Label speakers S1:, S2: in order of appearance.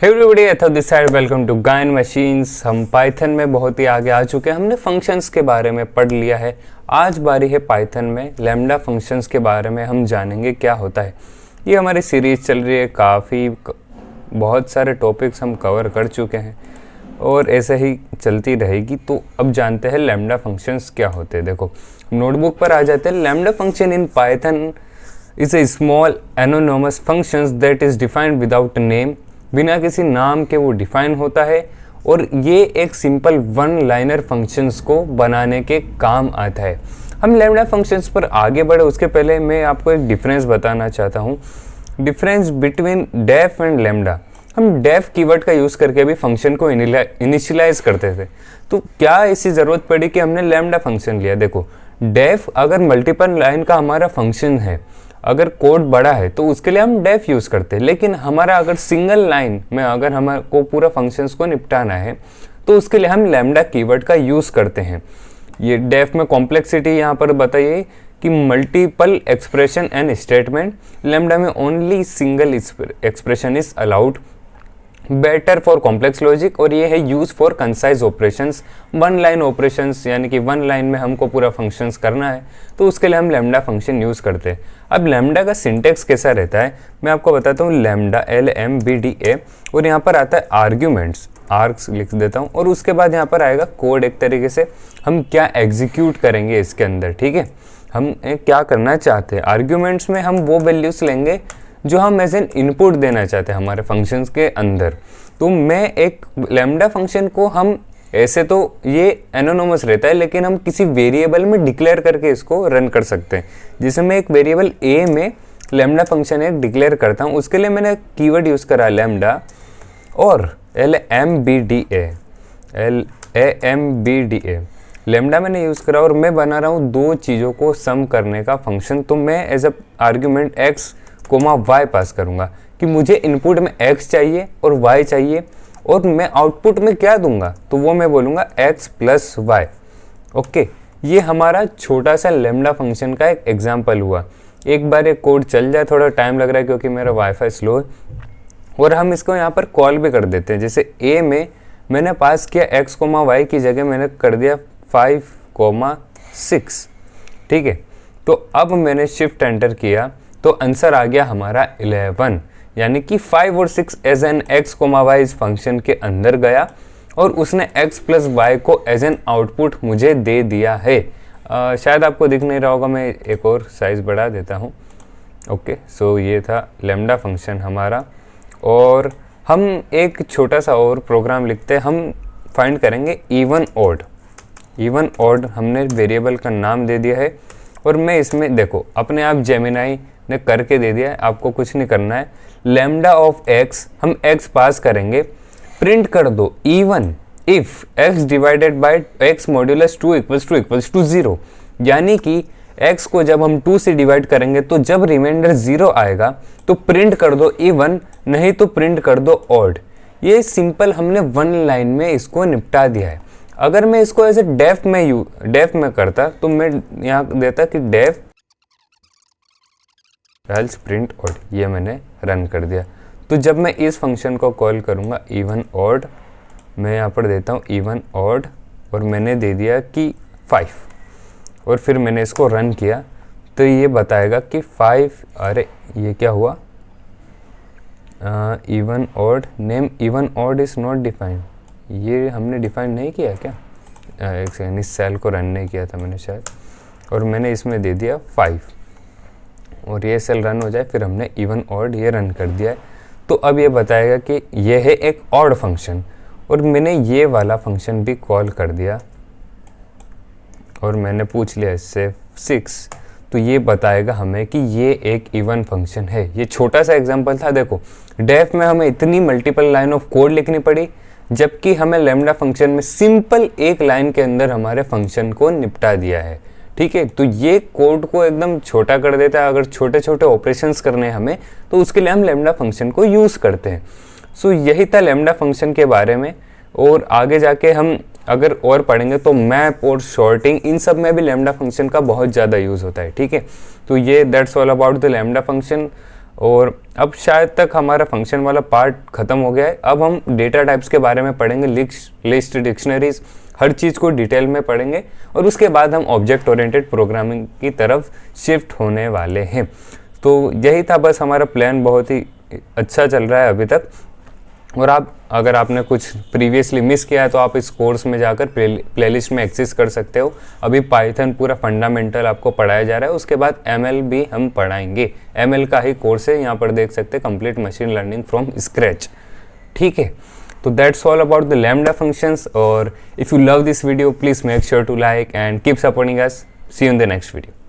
S1: Everybody अथव this side welcome to गायन machines. हम पाइथन में बहुत ही आगे आ चुके हैं। हमने फंक्शंस के बारे में पढ़ लिया है। आज बारी है पाइथन में लैम्डा फंक्शंस के बारे में हम जानेंगे क्या होता है। ये हमारी सीरीज चल रही है, बहुत सारे टॉपिक्स हम कवर कर चुके हैं और ऐसे ही चलती रहेगी। तो अब जानते हैं लैम्डा फंक्शंस क्या होते हैं। देखो नोटबुक पर आ जाते हैं। Lambda function in Python is a small anonymous functions that is defined without name. बिना किसी नाम के वो डिफाइन होता है और ये एक सिंपल वन लाइनर फंक्शंस को बनाने के काम आता है। हम लैम्डा फंक्शंस पर आगे बढ़े उसके पहले मैं आपको एक डिफरेंस बताना चाहता हूँ। Difference between deaf and lambda. हम डेफ कीवर्ड का यूज़ करके भी फंक्शन को इनिशियलाइज करते थे। तो क्या ऐसी ज़रूरत पड़ी कि हमने लैम्डा फंक्शन लिया। देखो डेफ अगर मल्टीपल लाइन का हमारा फंक्शन है, अगर कोड बड़ा है तो उसके लिए हम डेफ यूज़ करते हैं। लेकिन हमारा अगर सिंगल लाइन में अगर हमारे पूरा फंक्शंस को निपटाना है तो उसके लिए हम लैम्डा कीवर्ड का यूज़ करते हैं। ये डेफ में कॉम्प्लेक्सिटी यहाँ पर बताइए कि multiple expression and statement. Lambda में only single expression is allowed, better for complex logic. और ये है use for concise operations, one line operations, यानी कि वन लाइन में हमको पूरा फंक्शंस करना है तो उसके लिए हम लैम्डा फंक्शन यूज़ करते हैं। अब लैम्डा का सिंटेक्स कैसा रहता है मैं आपको बताता हूँ। लैम्डा LMBDA और यहाँ पर आता है आर्ग्यूमेंट्स, आर्क्स लिख देता हूँ और उसके बाद यहाँ पर आएगा कोड। एक तरीके से हम क्या एग्जीक्यूट करेंगे इसके अंदर, ठीक है, हम क्या करना चाहते हैं। आर्ग्यूमेंट्स में हम वो वैल्यूज लेंगे जो हम एज एन इनपुट देना चाहते हैं हमारे फंक्शंस के अंदर। तो मैं एक लैम्डा फंक्शन को हम ऐसे तो ये एनोनिमस रहता है लेकिन हम किसी वेरिएबल में डिक्लेयर करके इसको रन कर सकते हैं। जैसे मैं एक वेरिएबल a में लैम्डा फंक्शन एक डिक्लेयर करता हूँ, उसके लिए मैंने कीवर्ड यूज़ करा लैम्डा और LMBDA लैम्डा मैंने यूज़ करा और मैं बना रहा हूँ दो चीज़ों को सम करने का फंक्शन। तो मैं as a argument x, y pass करूँगा कि मुझे इनपुट में x चाहिए और y चाहिए और मैं आउटपुट में क्या दूंगा तो वो मैं बोलूँगा x प्लस वाई। ओके, ये हमारा छोटा सा लैम्डा फंक्शन का एक एग्जाम्पल हुआ। एक बार ये कोड चल जाए, थोड़ा टाइम लग रहा है क्योंकि मेरा वाईफाई स्लो है, और हम इसको यहाँ पर कॉल भी कर देते हैं। जैसे a में मैंने पास किया x, y की जगह मैंने कर दिया 5, 6, ठीक है। तो अब मैंने शिफ्ट एंटर किया तो आंसर आ गया हमारा 11, यानी कि 5 और 6 एज एन x, y इस फंक्शन के अंदर गया और उसने x प्लस वाई को एज एन आउटपुट मुझे दे दिया है। शायद आपको दिख नहीं रहा होगा, मैं एक और साइज़ बढ़ा देता हूँ। ओके, सो ये था लैम्डा फंक्शन हमारा। और हम एक छोटा सा और प्रोग्राम लिखते हैं। हम फाइंड करेंगे इवन ऑड। इवन ऑड हमने वेरिएबल का नाम दे दिया है और मैं इसमें देखो अपने आप जेमिनाई ने करके दे दिया है, आपको कुछ नहीं करना है। लैम्डा ऑफ x हम x पास करेंगे, प्रिंट कर दो even if x divided by x modulus 2 equals to 0। यानी कि x को जब हम 2 से डिवाइड करेंगे तो जब रिमाइंडर 0 आएगा तो प्रिंट कर दो इवन, नहीं तो प्रिंट कर दो ऑड। ये सिंपल हमने वन लाइन में इसको निपटा दिया है। अगर मैं इसको एज ए डेफ में करता तो मैं यहाँ देता कि डेफ एल्स प्रिंट ऑड। ये मैंने रन कर दिया। तो जब मैं इस फंक्शन को कॉल करूँगा इवन ऑड, मैं यहाँ पर देता हूँ इवन ऑड और मैंने दे दिया कि 5 और फिर मैंने इसको रन किया तो ये बताएगा कि 5। अरे ये क्या हुआ, even odd name even odd is not defined. ये हमने डिफाइन नहीं किया क्या? एक सेकंड, इस सेल को रन नहीं किया था मैंने शायद, और मैंने इसमें दे दिया 5 और ये सेल रन हो जाए फिर हमने इवन ऑड ये रन कर दिया है। तो अब ये बताएगा कि ये है एक ऑड फंक्शन और मैंने ये वाला फंक्शन भी कॉल कर दिया और मैंने पूछ लिया इससे 6, तो ये बताएगा हमें कि ये एक इवन फंक्शन है। ये छोटा सा एग्जांपल था। देखो डेफ में हमें इतनी मल्टीपल लाइन ऑफ कोड लिखनी पड़ी, जबकि हमें लैम्डा फंक्शन में सिंपल एक लाइन के अंदर हमारे फंक्शन को निपटा दिया है, ठीक है। तो ये कोड को एकदम छोटा कर देता है। अगर छोटे छोटे ऑपरेशंस करने हैं हमें तो उसके लिए हम लैम्डा फंक्शन को यूज़ करते हैं। सो यही था लैम्डा फंक्शन के बारे में। और आगे जाके हम अगर और पढ़ेंगे तो मैप और शॉर्टिंग, इन सब में भी लैम्डा फंक्शन का बहुत ज़्यादा यूज़ होता है, ठीक है। तो ये that's all about the lambda function. और अब शायद तक हमारा फंक्शन वाला पार्ट ख़त्म हो गया है। अब हम डेटा टाइप्स के बारे में पढ़ेंगे, लिस्ट, डिक्शनरीज, हर चीज़ को डिटेल में पढ़ेंगे और उसके बाद हम ऑब्जेक्ट ओरिएंटेड प्रोग्रामिंग की तरफ शिफ्ट होने वाले हैं। तो यही था बस हमारा प्लान, बहुत ही अच्छा चल रहा है अभी तक। और अगर आपने कुछ प्रीवियसली मिस किया है तो आप इस कोर्स में जाकर प्लेलिस्ट में एक्सेस कर सकते हो। अभी पाइथन पूरा फंडामेंटल आपको पढ़ाया जा रहा है, उसके बाद एमएल भी हम पढ़ाएंगे। एमएल का ही कोर्स है, यहाँ पर देख सकते हैं, complete machine learning from scratch. ठीक है, तो that's all about the lambda functions. और if you love this video please make sure to like and keep supporting us. See you in the next video.